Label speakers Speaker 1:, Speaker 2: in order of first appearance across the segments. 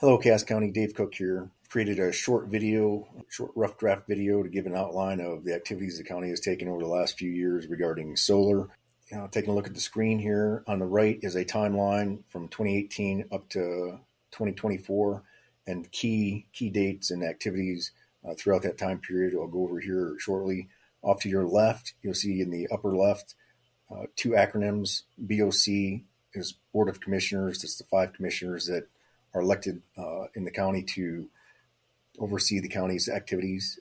Speaker 1: Hello, Cass County. Dave Cook here. Created a short rough draft video to give an outline of the activities the county has taken over the last few years regarding solar. Taking a look at the screen here, on the right is a timeline from 2018 up to 2024 and key dates and activities throughout that time period. I'll go over here shortly. Off to your left, you'll see in the upper left two acronyms. BOC is Board of Commissioners. That's the 5 commissioners that are elected in the county to oversee the county's activities.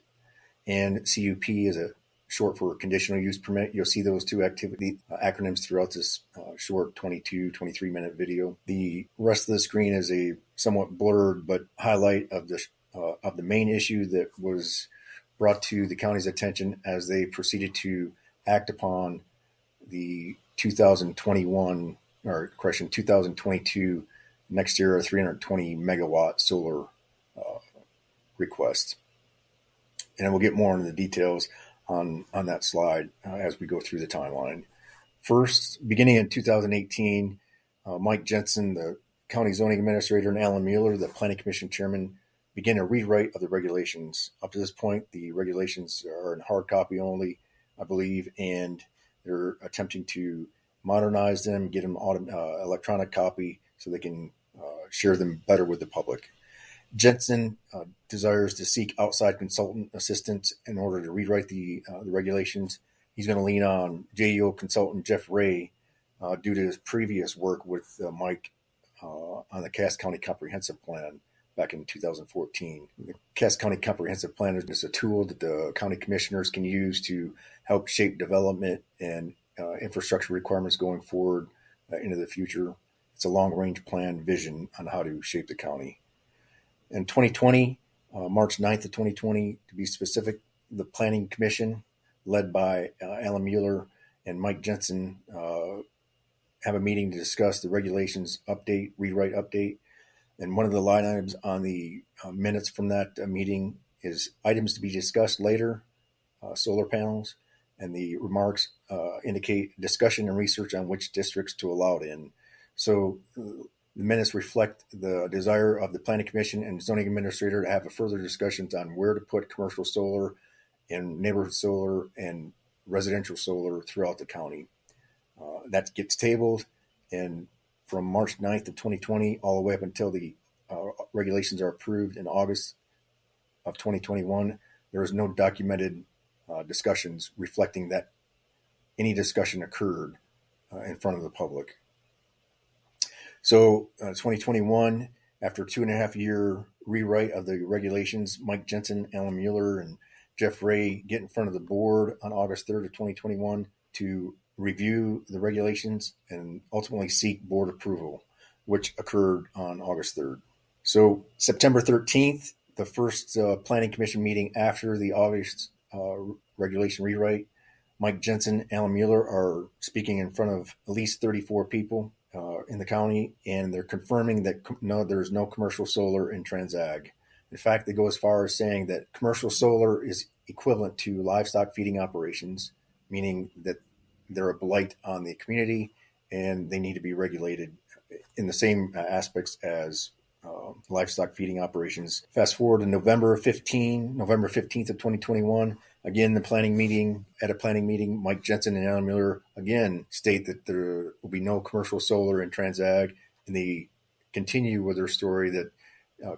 Speaker 1: And CUP is a short for conditional use permit. You'll see those two acronyms throughout this short 23 minute video. The rest of the screen is a somewhat blurred but highlight of the main issue that was brought to the county's attention as they proceeded to act upon the 2022 next year, a 320 megawatt solar request. And we'll get more into the details on that slide as we go through the timeline. First, beginning in 2018, Mike Jensen, the county zoning administrator, and Alan Mueller, the planning commission chairman, began a rewrite of the regulations. Up to this point, the regulations are in hard copy only, I believe, and they're attempting to modernize them, get them electronic copy so they can share them better with the public. Jensen desires to seek outside consultant assistance in order to rewrite the regulations. He's going to lean on JEO consultant Jeff Ray due to his previous work with Mike on the Cass County Comprehensive Plan back in 2014. The Cass County Comprehensive Plan is just a tool that the county commissioners can use to help shape development and infrastructure requirements going forward into the future. It's a long-range plan vision on how to shape the county. In 2020, March 9th of 2020, to be specific, the Planning Commission, led by Alan Mueller and Mike Jensen, have a meeting to discuss the regulations rewrite update. And one of the line items on the minutes from that meeting is items to be discussed later, solar panels, and the remarks indicate discussion and research on which districts to allow it in. So the minutes reflect the desire of the Planning Commission and zoning administrator to have further discussions on where to put commercial solar and neighborhood solar and residential solar throughout the county. That gets tabled, and from March 9th of 2020 all the way up until the regulations are approved in August of 2021, there is no documented discussions reflecting that any discussion occurred in front of the public. So 2021, after a 2.5-year rewrite of the regulations, Mike Jensen, Alan Mueller, and Jeff Ray get in front of the board on August 3rd of 2021 to review the regulations and ultimately seek board approval, which occurred on August 3rd. So September 13th, the first planning commission meeting after the August regulation rewrite, Mike Jensen, Alan Mueller are speaking in front of at least 34 people in the county, and they're confirming that there's no commercial solar in Transag. In fact, they go as far as saying that commercial solar is equivalent to livestock feeding operations, meaning that they're a blight on the community and they need to be regulated in the same aspects as livestock feeding operations. Fast forward to November 15th of 2021. Again, at a planning meeting, Mike Jensen and Alan Mueller again state that there will be no commercial solar in Transag, and they continue with their story that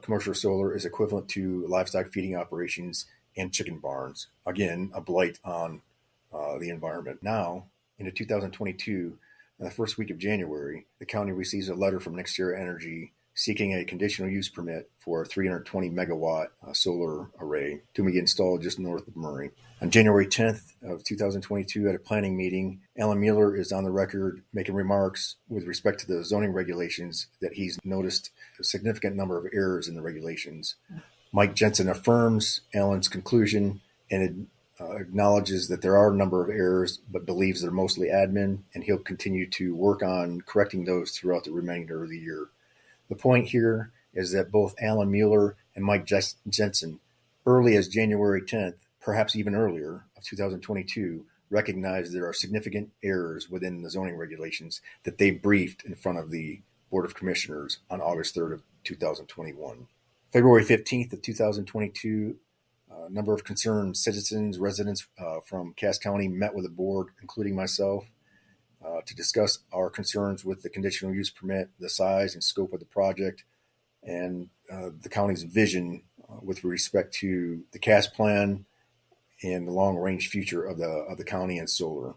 Speaker 1: commercial solar is equivalent to livestock feeding operations and chicken barns. Again, a blight on the environment. Now, into 2022, in the first week of January, the county receives a letter from NextEra Energy seeking a conditional use permit for a 320 megawatt solar array to be installed just north of Murray. On January 10th of 2022, at a planning meeting, Alan Mueller is on the record making remarks with respect to the zoning regulations that he's noticed a significant number of errors in the regulations. Mike Jensen affirms Alan's conclusion and acknowledges that there are a number of errors, but believes they're mostly admin, and he'll continue to work on correcting those throughout the remainder of the year. The point here is that both Alan Mueller and Mike Jensen, early as January 10th, perhaps even earlier, of 2022, recognized there are significant errors within the zoning regulations that they briefed in front of the Board of Commissioners on August 3rd of 2021. February 15th of 2022, a number of concerned citizens, residents from Cass County met with the board, including myself, to discuss our concerns with the conditional use permit, the size and scope of the project, and the county's vision with respect to the Cass plan and the long-range future of the county and solar.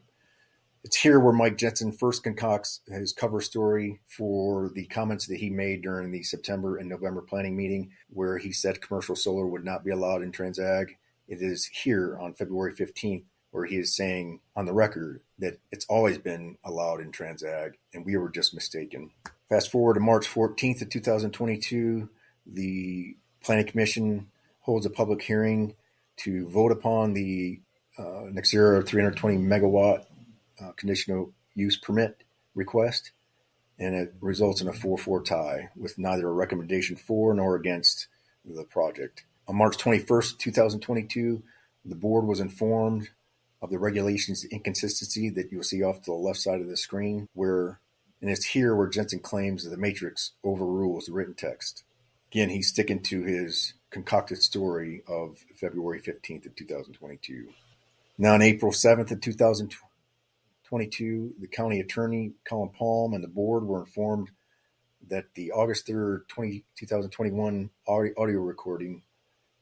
Speaker 1: It's here where Mike Jensen first concocts his cover story for the comments that he made during the September and November planning meeting, where he said commercial solar would not be allowed in Transag. It is here on February 15th where he is saying on the record that it's always been allowed in Transag, and we were just mistaken. Fast forward to March 14th of 2022, the Planning Commission holds a public hearing to vote upon the Nexera 320 megawatt conditional use permit request, and it results in a 4-4 tie with neither a recommendation for nor against the project. On March 21st, 2022, the board was informed of the regulations inconsistency that you'll see off to the left side of the screen, and it's here where Jensen claims that the matrix overrules the written text. Again, he's sticking to his concocted story of February 15th of 2022. Now on April 7th of 2022, the county attorney, Colin Palm, and the board were informed that the August 3rd, 2021 audio recording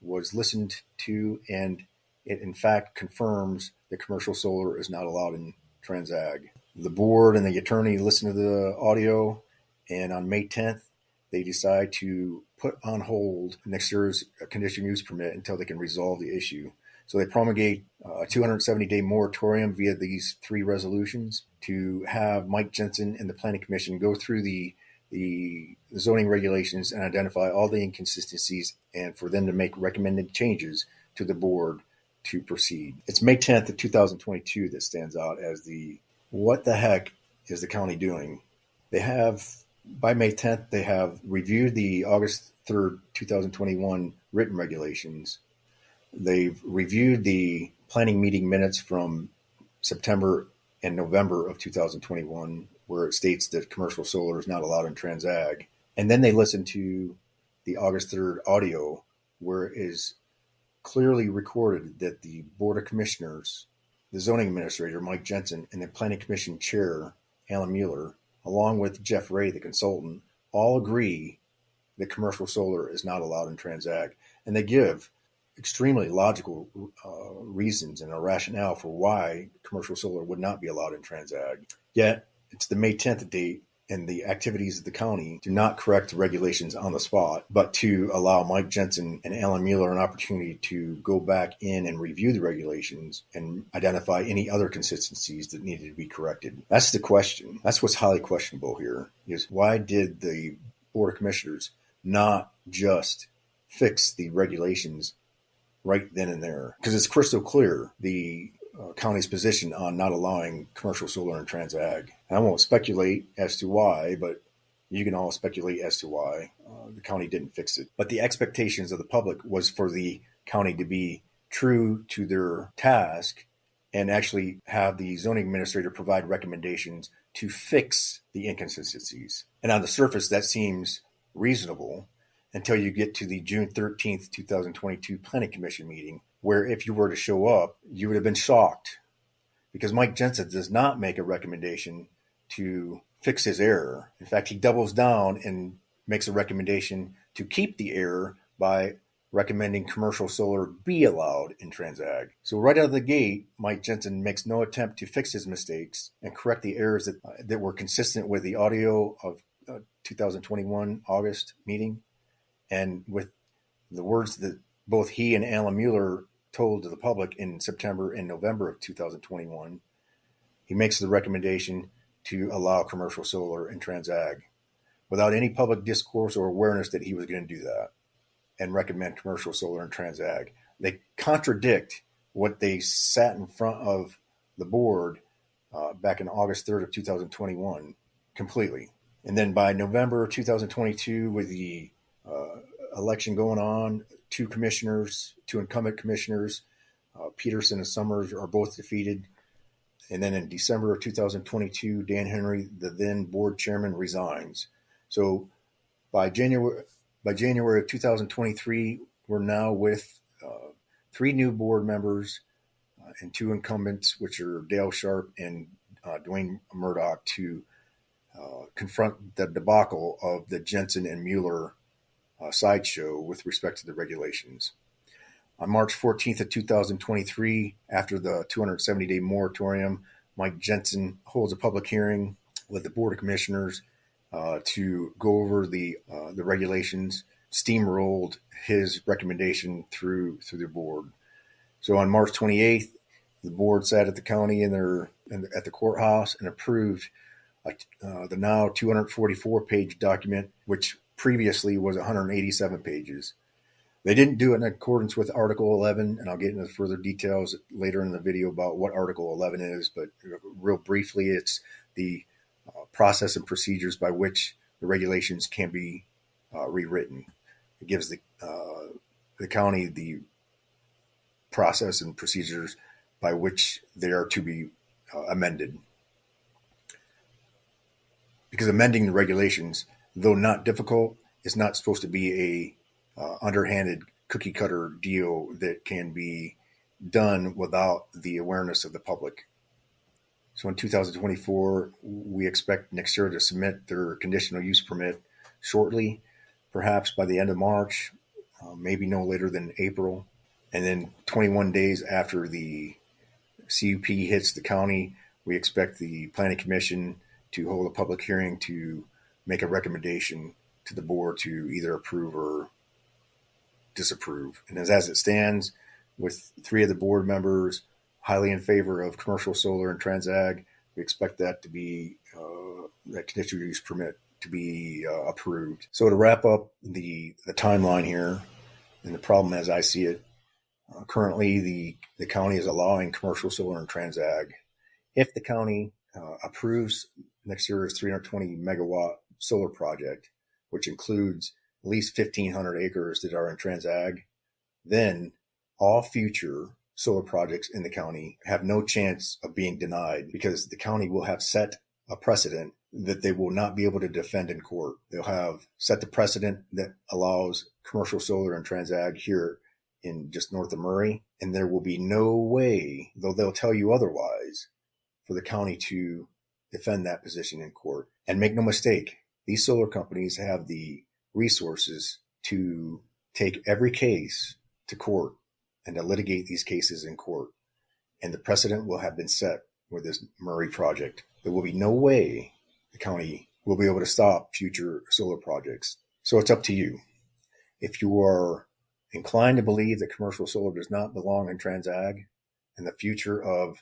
Speaker 1: was listened to, and it in fact confirms that commercial solar is not allowed in Transag. The board and the attorney listened to the audio, and on May 10th, they decide to put on hold Nexera's conditional use permit until they can resolve the issue. So they promulgate a 270-day moratorium via these 3 resolutions to have Mike Jensen and the Planning Commission go through the zoning regulations and identify all the inconsistencies, and for them to make recommended changes to the board to proceed. It's May 10th of 2022 that stands out as what the heck is the county doing? By May 10th, they have reviewed the August 3rd, 2021 written regulations. They've reviewed the planning meeting minutes from September and November of 2021, where it states that commercial solar is not allowed in Transag. And then they listened to the August 3rd audio, where it is clearly recorded that the Board of Commissioners, the zoning administrator, Mike Jensen, and the Planning Commission chair, Alan Mueller, along with Jeff Ray, the consultant, all agree that commercial solar is not allowed in Transag. And they give extremely logical reasons and a rationale for why commercial solar would not be allowed in Transag. Yet, it's the May 10th date, and the activities of the county do not correct the regulations on the spot, but to allow Mike Jensen and Alan Mueller an opportunity to go back in and review the regulations and identify any other consistencies that needed to be corrected. That's the question. That's what's highly questionable here, is why did the Board of Commissioners not just fix the regulations right then and there? Because it's crystal clear, the county's position on not allowing commercial solar in Transag. And I won't speculate as to why, but you can all speculate as to why the county didn't fix it. But the expectations of the public was for the county to be true to their task and actually have the zoning administrator provide recommendations to fix the inconsistencies. And on the surface, that seems reasonable until you get to the June 13th, 2022 Planning Commission meeting, where if you were to show up, you would have been shocked, because Mike Jensen does not make a recommendation to fix his error. In fact, he doubles down and makes a recommendation to keep the error by recommending commercial solar be allowed in Transag. So right out of the gate, Mike Jensen makes no attempt to fix his mistakes and correct the errors that were consistent with the audio of 2021 August meeting, and with the words that both he and Alan Mueller told to the public in September and November of 2021. He makes the recommendation to allow commercial solar in Transag without any public discourse or awareness that he was going to do that and recommend commercial solar in Transag. They contradict what they sat in front of the board back in August 3rd of 2021 completely. And then by November 2022, with the election going on, two incumbent commissioners, Peterson and Summers, are both defeated. And then in December of 2022, Dan Henry, the then board chairman, resigns. So by January By January of 2023, we're now with 3 new board members and 2 incumbents, which are Dale Sharp and Dwayne Murdoch, to confront the debacle of the Jensen and Mueller sideshow with respect to the regulations. On March 14th of 2023, after the 270-day moratorium, Mike Jensen holds a public hearing with the Board of Commissioners to go over the regulations, steamrolled his recommendation through the board. So on March 28th, the board sat at the county at the courthouse and approved the now 244-page document, which previously was 187 pages. They didn't do it in accordance with Article 11, and I'll get into further details later in the video about what Article 11 is, but real briefly, it's the process and procedures by which the regulations can be rewritten. It gives the county the process and procedures by which they are to be amended. Because amending the regulations, though not difficult, is not supposed to be a underhanded cookie cutter deal that can be done without the awareness of the public. So in 2024, we expect NextEra to submit their conditional use permit shortly, perhaps by the end of March, maybe no later than April. And then 21 days after the CUP hits the county, we expect the Planning Commission to hold a public hearing to make a recommendation to the board to either approve or disapprove. And as it stands, with 3 of the board members highly in favor of commercial solar and transag, we expect that to be that conditional use permit to be approved. So to wrap up the timeline here and the problem as I see it, currently the county is allowing commercial solar and transag. If the county approves NextEra's 320 megawatt solar project, which includes at least 1,500 acres that are in transag, then all future solar projects in the county have no chance of being denied because the county will have set a precedent that they will not be able to defend in court. They'll have set the precedent that allows commercial solar and transag here in just north of Murray, and there will be no way, though they'll tell you otherwise, for the county to defend that position in court. And make no mistake, these solar companies have the resources to take every case to court and to litigate these cases in court. And the precedent will have been set with this Murray project. There will be no way the county will be able to stop future solar projects. So it's up to you. If you are inclined to believe that commercial solar does not belong in transag and the future of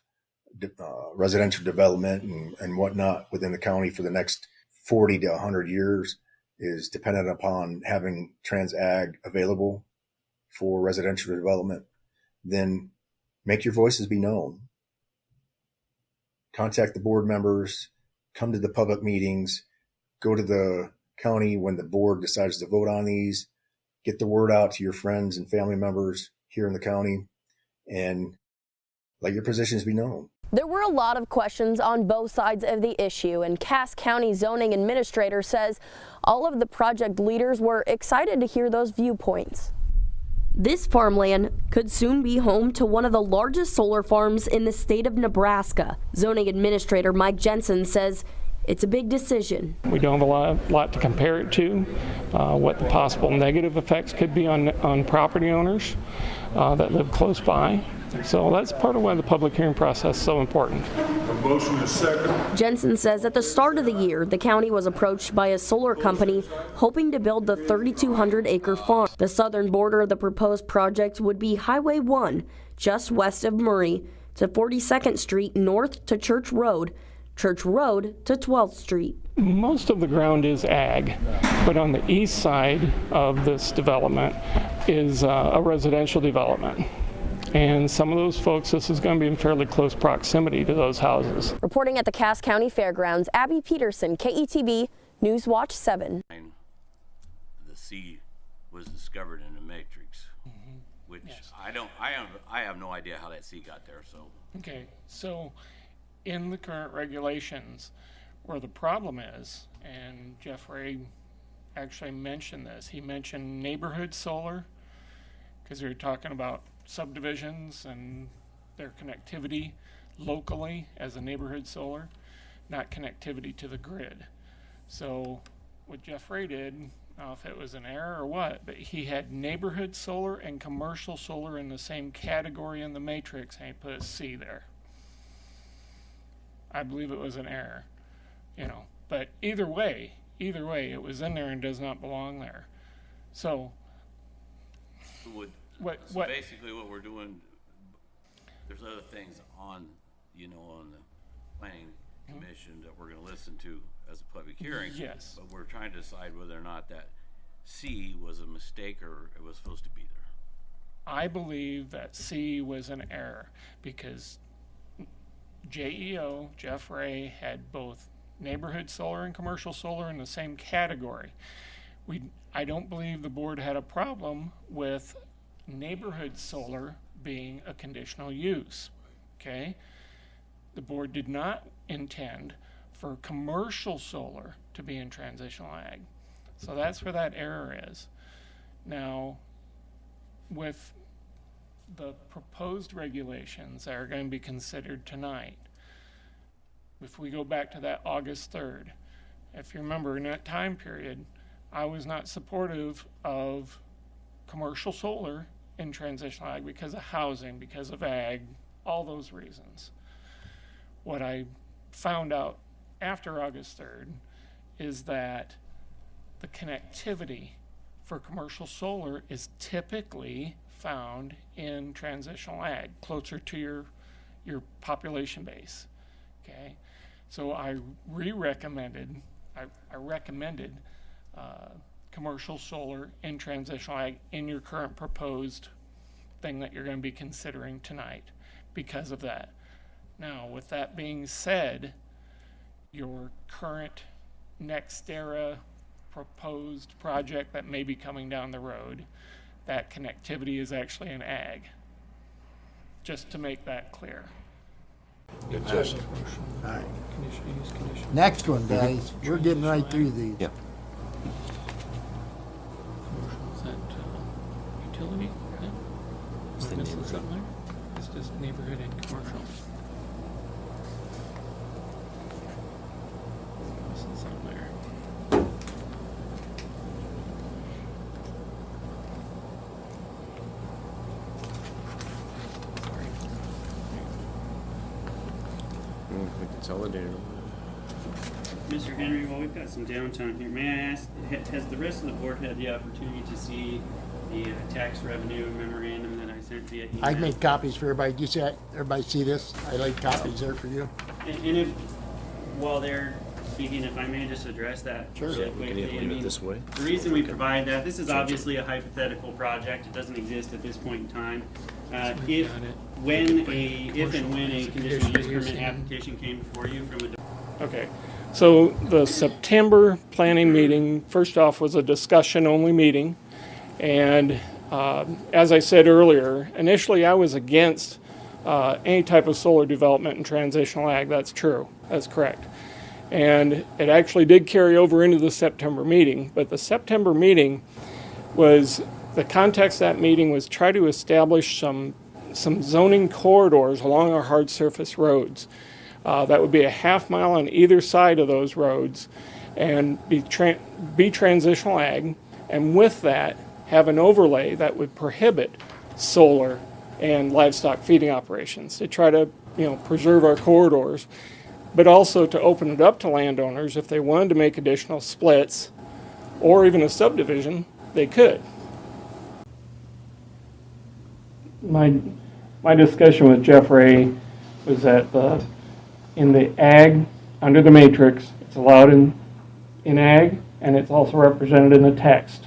Speaker 1: residential development and whatnot within the county for the next 40 to 100 years is dependent upon having transag available for residential development, then make your voices be known. Contact the board members, come to the public meetings, go to the county when the board decides to vote on these, get the word out to your friends and family members here in the county, and let your positions be known.
Speaker 2: There were a lot of questions on both sides of the issue, and Cass County zoning administrator says all of the project leaders were excited to hear those viewpoints. This farmland could soon be home to one of the largest solar farms in the state of Nebraska. Zoning administrator Mike Jensen says it's a big decision.
Speaker 3: We don't have a lot to compare it to, what the possible negative effects could be on property owners that live close by. So that's part of why the public hearing process is so important.
Speaker 4: A motion is second.
Speaker 2: Jensen says at the start of the year, the county was approached by a solar company hoping to build the 3,200-acre farm. The southern border of the proposed project would be Highway 1, just west of Murray, to 42nd Street north to Church Road to 12th Street.
Speaker 3: Most of the ground is ag, but on the east side of this development is a residential development. And some of those folks, this is going to be in fairly close proximity to those houses.
Speaker 2: Reporting at the Cass County Fairgrounds, Abby Peterson, KETV, Newswatch 7.
Speaker 5: The sea was discovered in the matrix, which yes. I have no idea how that sea got there. So
Speaker 3: okay, so in the current regulations, where the problem is, and Jeff Ray actually mentioned this. He mentioned neighborhood solar, because we were talking about subdivisions and their connectivity locally as a neighborhood solar, not connectivity to the grid. So what Jeff Ray did, I don't know if it was an error or what, but he had neighborhood solar and commercial solar in the same category in the matrix, and he put a C there. I believe it was an error, but either way, it was in there and does not belong there. So
Speaker 5: basically what we're doing, there's other things on the planning commission that we're going to listen to as a public hearing.
Speaker 3: Yes.
Speaker 5: But we're trying to decide whether or not that C was a mistake or it was supposed to be there.
Speaker 3: I believe that C was an error because JEO, Jeff Ray, had both neighborhood solar and commercial solar in the same category. I don't believe the board had a problem with neighborhood solar being a conditional use, okay? The board did not intend for commercial solar to be in transitional ag. So that's where that error is. Now, with the proposed regulations that are going to be considered tonight, if we go back to that August 3rd, if you remember in that time period, I was not supportive of commercial solar in transitional ag because of housing, because of ag, all those reasons. What I found out after August 3rd is that the connectivity for commercial solar is typically found in transitional ag, closer to your population base. Okay, so I recommended commercial solar in transitional ag in your current proposed thing that you're going to be considering tonight because of that. Now, with that being said, your current next era proposed project that may be coming down the road, that connectivity is actually in ag. Just to make that clear.
Speaker 6: Just, all right. Next one, guys. We're getting right through these.
Speaker 7: Yep.
Speaker 3: Is that utility? Yeah.
Speaker 7: It's the
Speaker 3: Missing
Speaker 7: neighborhood.
Speaker 3: something there? It's just neighborhood and commercial. Missing something there.
Speaker 7: We consolidated them.
Speaker 8: Mr. Henry, while we've got some downtime here, may I ask, has the rest of the board had the opportunity to see the tax revenue memorandum that I sent via email?
Speaker 6: I made copies for everybody. Do you see that? Everybody see this? I laid copies there for you.
Speaker 8: And if, while they're speaking, if I may just address that
Speaker 6: Sure.
Speaker 8: really
Speaker 7: We can
Speaker 8: quickly.
Speaker 7: either leave it this way.
Speaker 8: The reason we provide that, this is obviously a hypothetical project. It doesn't exist at this point in time. If and when a conditional use permit application came before you from a
Speaker 3: Okay, so the September planning meeting, first off, was a discussion-only meeting. And as I said earlier, initially I was against any type of solar development in transitional ag. That's true. That's correct. And it actually did carry over into the September meeting. But the September meeting was, the context of that meeting was try to establish some zoning corridors along our hard surface roads. That would be a half mile on either side of those roads and be transitional ag. And with that, have an overlay that would prohibit solar and livestock feeding operations to try to, preserve our corridors, but also to open it up to landowners if they wanted to make additional splits or even a subdivision, they could. My discussion with Jeff Ray was that in the ag, under the matrix, it's allowed in ag, and it's also represented in the text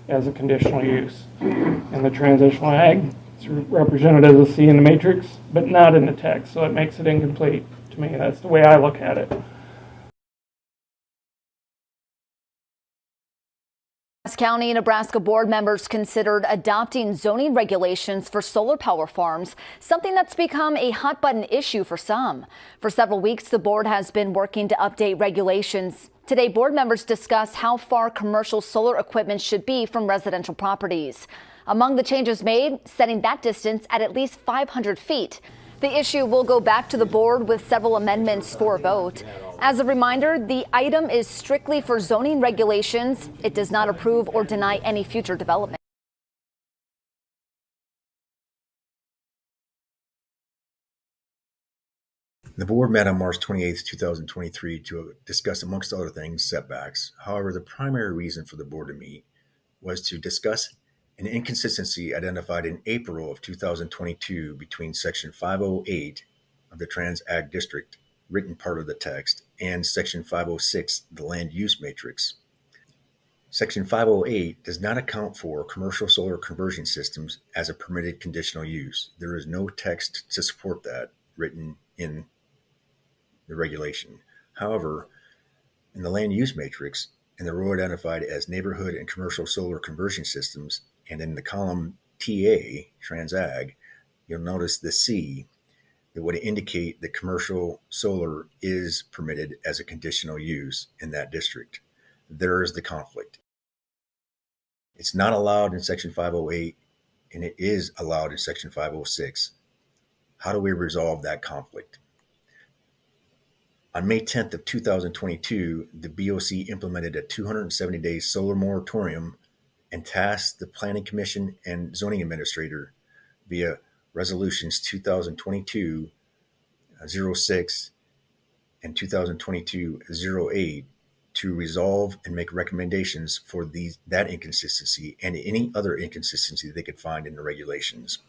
Speaker 3: as a conditional use. In the transitional ag, it's represented as a C in the matrix, but not in the text, so it makes it incomplete to me. That's the way I look at it.
Speaker 9: County Nebraska board members considered adopting zoning regulations for solar power farms, something that's become a hot button issue for some. For several weeks, the board has been working to update regulations Today, board members discuss how far commercial solar equipment should be from residential properties. Among the changes made, setting that distance at least 500 feet. The issue will go back to the board with several amendments for a vote. As a reminder, the item is strictly for zoning regulations. It does not approve or deny any future development.
Speaker 1: The board met on March 28, 2023 to discuss, amongst other things, setbacks. However, the primary reason for the board to meet was to discuss an inconsistency identified in April of 2022 between Section 508 of the Trans Ag District, written part of the text, and Section 506, the land use matrix. Section 508 does not account for commercial solar conversion systems as a permitted conditional use. There is no text to support that written in the regulation. However, in the land use matrix, in the row identified as neighborhood and commercial solar conversion systems, and in the column TA, Trans Ag, you'll notice the C that would indicate that commercial solar is permitted as a conditional use in that district. There is the conflict. It's not allowed in Section 508, and it is allowed in Section 506. How do we resolve that conflict? On May 10th of 2022, the BOC implemented a 270-day solar moratorium and tasked the Planning Commission and Zoning Administrator via Resolutions 2022-06 and 2022-08 to resolve and make recommendations for that inconsistency and any other inconsistency they could find in the regulations.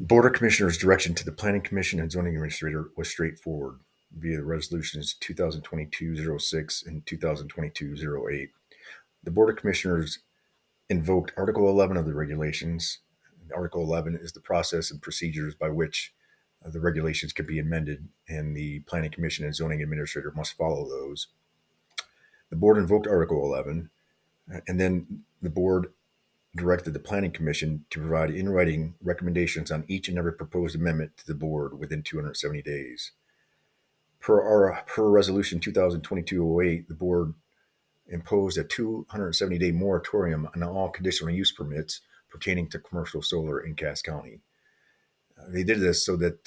Speaker 1: Board of Commissioners' direction to the Planning Commission and Zoning Administrator was straightforward via the resolutions 2022-06 and 2022-08. The Board of Commissioners invoked Article 11 of the regulations. Article 11 is the process and procedures by which the regulations can be amended, and the Planning Commission and Zoning Administrator must follow those. The board invoked Article 11, and then the board directed the Planning Commission to provide in writing recommendations on each and every proposed amendment to the board within 270 days. Per Resolution 2022-08, the board imposed a 270-day moratorium on all conditional use permits pertaining to commercial solar in Cass County. They did this so that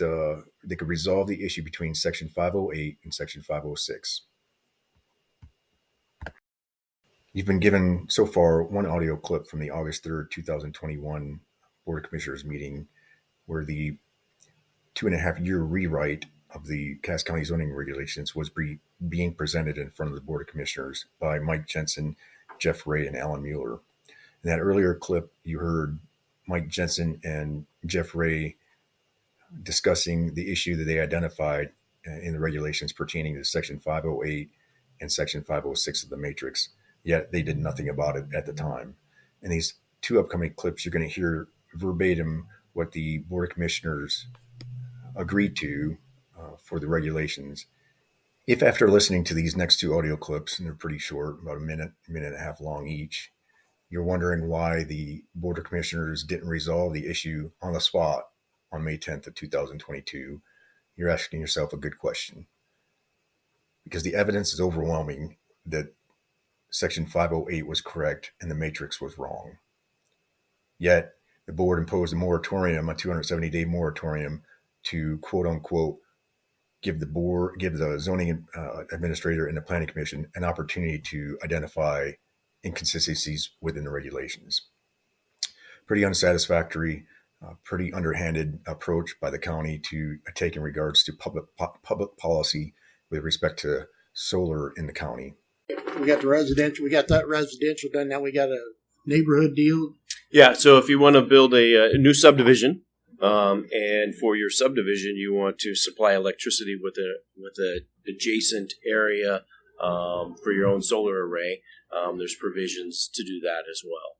Speaker 1: they could resolve the issue between Section 508 and Section 506. You've been given so far one audio clip from the August 3rd, 2021 Board of Commissioners meeting where the 2.5-year rewrite of the Cass County zoning regulations was being presented in front of the Board of Commissioners by Mike Jensen, Jeff Ray, and Alan Mueller. In that earlier clip, you heard Mike Jensen and Jeff Ray discussing the issue that they identified in the regulations pertaining to Section 508 and Section 506 of the matrix. Yet they did nothing about it at the time. In these two upcoming clips, you're going to hear verbatim what the Board of Commissioners agreed to for the regulations. If after listening to these next two audio clips, and they're pretty short, about a minute and a half long each, you're wondering why the Board of Commissioners didn't resolve the issue on the spot on May 10th of 2022, you're asking yourself a good question. Because the evidence is overwhelming that Section 508 was correct and the matrix was wrong. Yet the board imposed a moratorium, a 270-day moratorium, to quote unquote give the zoning administrator and the planning commission an opportunity to identify inconsistencies within the regulations. Pretty unsatisfactory, pretty underhanded approach by the county to take in regards to public policy with respect to solar in the county.
Speaker 6: We got the residential. We got that residential done. Now we got a neighborhood deal.
Speaker 7: Yeah, so if you want to build a new subdivision, and for your subdivision you want to supply electricity with a adjacent area for your own solar array, there's provisions to do that as well.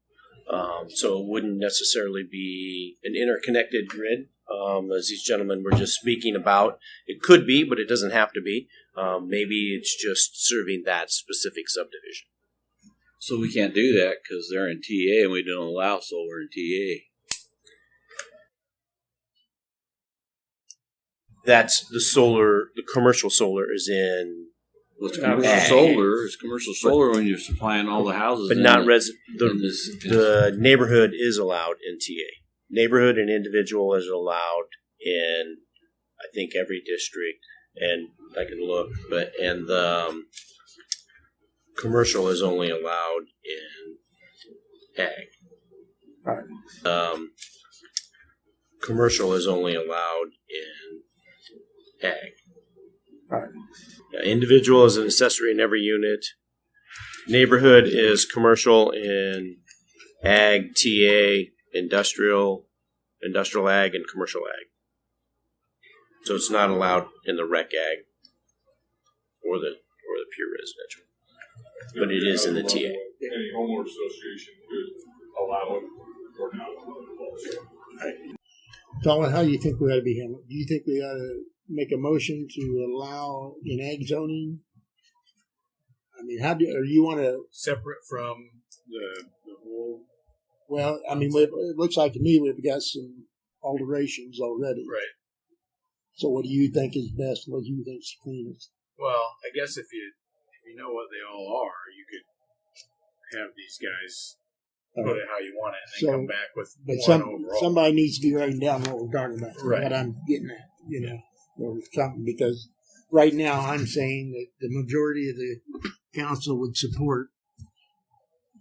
Speaker 7: So it wouldn't necessarily be an interconnected grid, as these gentlemen were just speaking about. It could be, but it doesn't have to be. Maybe it's just serving that specific subdivision.
Speaker 5: So we can't do that because they're in TA and we don't allow solar in TA.
Speaker 7: That's the solar. The commercial solar is in.
Speaker 5: Well, it's commercial solar. It's commercial solar when you're supplying all the houses,
Speaker 7: but not the neighborhood is allowed in TA. Neighborhood and individual is allowed in, I think, every district, and I can look, and the commercial is only allowed in ag.
Speaker 6: Right.
Speaker 7: Commercial is only allowed in ag.
Speaker 6: Right.
Speaker 7: Individual is an accessory in every unit. Neighborhood is commercial in ag, TA, industrial ag, and commercial ag. So it's not allowed in the rec ag or the pure residential, but it is in the TA.
Speaker 4: Any homeowner association could allow it or not.
Speaker 6: Right. Colin, how do you think we ought to be handled? Do you think we ought to make a motion to allow in ag zoning? I mean, or you want to
Speaker 4: Separate from the whole.
Speaker 6: Well, I mean, it looks like to me we've got some alterations already.
Speaker 4: Right.
Speaker 6: So, what do you think is best? What do you think is cleanest?
Speaker 4: Well, I guess if you know what they all are, you could have these guys put it how you want it, and then come back with one overall.
Speaker 6: Somebody needs to be writing down what we're talking about.
Speaker 4: Right.
Speaker 6: What I'm getting at, or something, because right now I'm saying that the majority of the council would support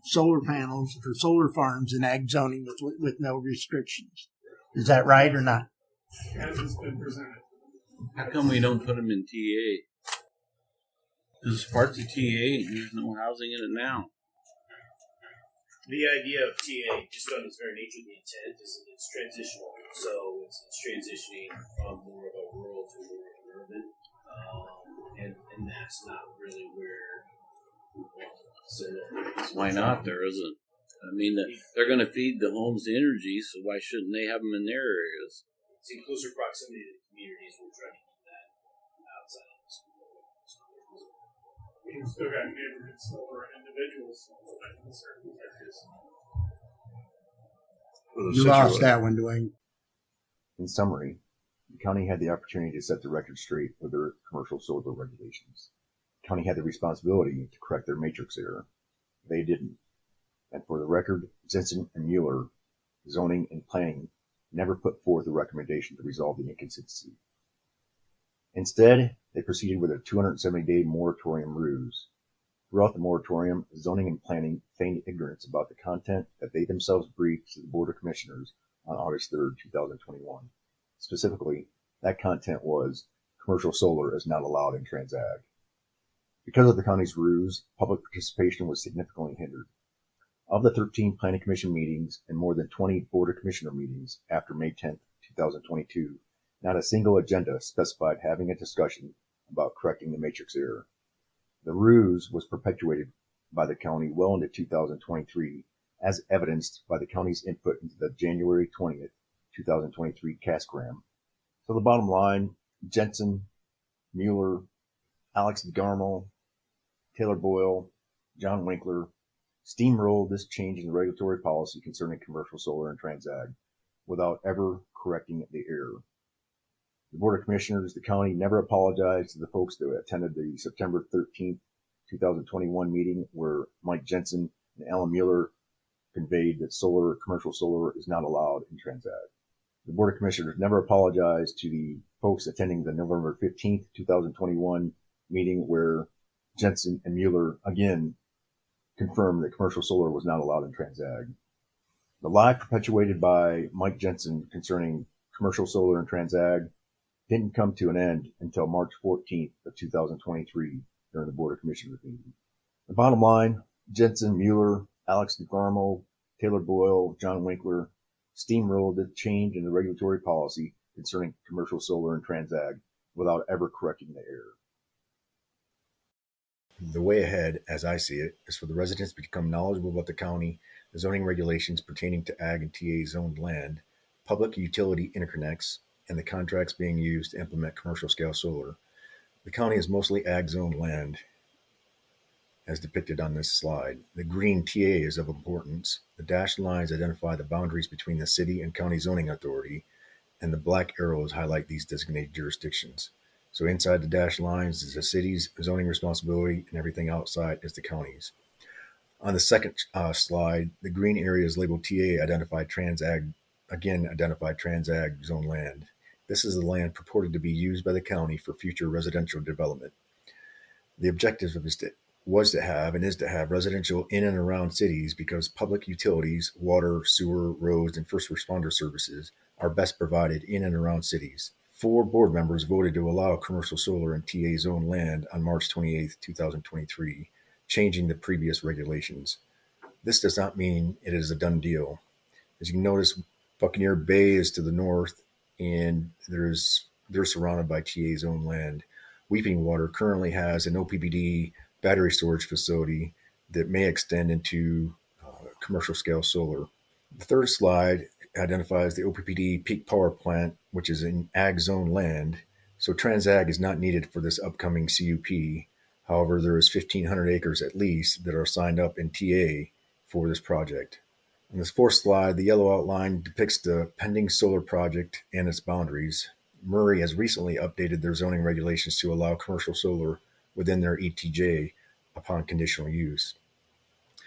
Speaker 6: solar panels or solar farms in ag zoning with no restrictions. Is that right or not?
Speaker 3: As it's been presented.
Speaker 5: How come we don't put them in TA? Because it's parts of TA and there's no housing in it now.
Speaker 7: The idea of TA, just on its very nature, the intent is that it's transitional. So it's transitioning from more of a rural to more of an urban, and that's not really where we want to. So
Speaker 5: Why not? There isn't. I mean, they're going to feed the homes the energy, so why shouldn't they have them in their areas?
Speaker 7: It's in closer proximity to the communities. We're trying to keep that outside of the school.
Speaker 3: You've still got neighborhood solar and individual solar in certain areas.
Speaker 6: You lost that one, Dwayne.
Speaker 1: In summary, the county had the opportunity to set the record straight with their commercial solar regulations. The county had the responsibility to correct their matrix error. They didn't. And for the record, Jensen and Mueller, zoning and planning, never put forth a recommendation to resolve the inconsistency. Instead, they proceeded with a 270-day moratorium ruse. Throughout the moratorium, zoning and planning feigned ignorance about the content that they themselves briefed to the Board of Commissioners on August 3rd, 2021. Specifically, that content was commercial solar is not allowed in Transag. Because of the county's ruse, public participation was significantly hindered. Of the 13 Planning Commission meetings and more than 20 Board of Commissioner meetings after May 10th, 2022, not a single agenda specified having a discussion about correcting the matrix error. The ruse was perpetuated by the county well into 2023, as evidenced by the county's input into the January 20th, 2023 CASCRAM. So the bottom line, Jensen, Mueller, Alex DeGarmo, Taylor Boyle, John Winkler steamrolled this change in the regulatory policy concerning commercial solar and Transag without ever correcting the error. The Board of Commissioners, the county, never apologized to the folks that attended the September 13th, 2021 meeting where Mike Jensen and Alan Mueller conveyed that commercial solar is not allowed in Transag. The Board of Commissioners never apologized to the folks attending the November 15th, 2021 meeting where Jensen and Mueller again confirmed that commercial solar was not allowed in Transag. The lie perpetuated by Mike Jensen concerning commercial solar and Transag didn't come to an end until March 14th of 2023 during the Board of Commissioners meeting. The bottom line, Jensen, Mueller, Alex DeGarmo, Taylor Boyle, John Winkler steamrolled the change in the regulatory policy concerning commercial solar and Transag without ever correcting the error. The way ahead, as I see it, is for the residents to become knowledgeable about the county, the zoning regulations pertaining to ag and TA zoned land, public utility interconnects, and the contracts being used to implement commercial scale solar. The county is mostly ag zoned land, as depicted on this slide. The green TA is of importance. The dashed lines identify the boundaries between the city and county zoning authority, and the black arrows highlight these designated jurisdictions. So inside the dashed lines is the city's zoning responsibility, and everything outside is the county's. On the second slide, the green area is labeled TA identified transag zone land. This is the land purported to be used by the county for future residential development. The objective of this was to have and is to have residential in and around cities because public utilities, water, sewer, roads, and first responder services are best provided in and around cities. 4 board members voted to allow commercial solar in TA zone land on March 28, 2023, changing the previous regulations. This does not mean it is a done deal. As you can notice, Buccaneer Bay is to the north, and they're surrounded by TA zone land. Weeping Water currently has an OPPD battery storage facility that may extend into commercial scale solar. The third slide identifies the OPPD peak power plant, which is in ag zone land. So Transag is not needed for this upcoming CUP. However, there is 1,500 acres at least that are signed up in TA for this project. On this fourth slide, the yellow outline depicts the pending solar project and its boundaries. Murray has recently updated their zoning regulations to allow commercial solar within their ETJ upon conditional use.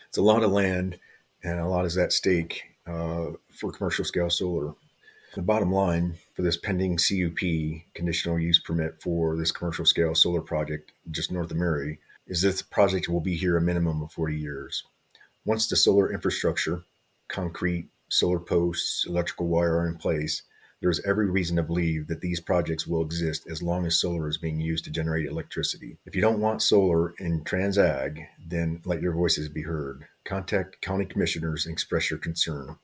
Speaker 1: It's a lot of land, and a lot is at stake for commercial scale solar. The bottom line for this pending CUP, conditional use permit for this commercial scale solar project just north of Murray, is that the project will be here a minimum of 40 years. Once the solar infrastructure, concrete, solar posts, electrical wire are in place, there is every reason to believe that these projects will exist as long as solar is being used to generate electricity. If you don't want solar in Transag, then let your voices be heard. Contact county commissioners and express your concern.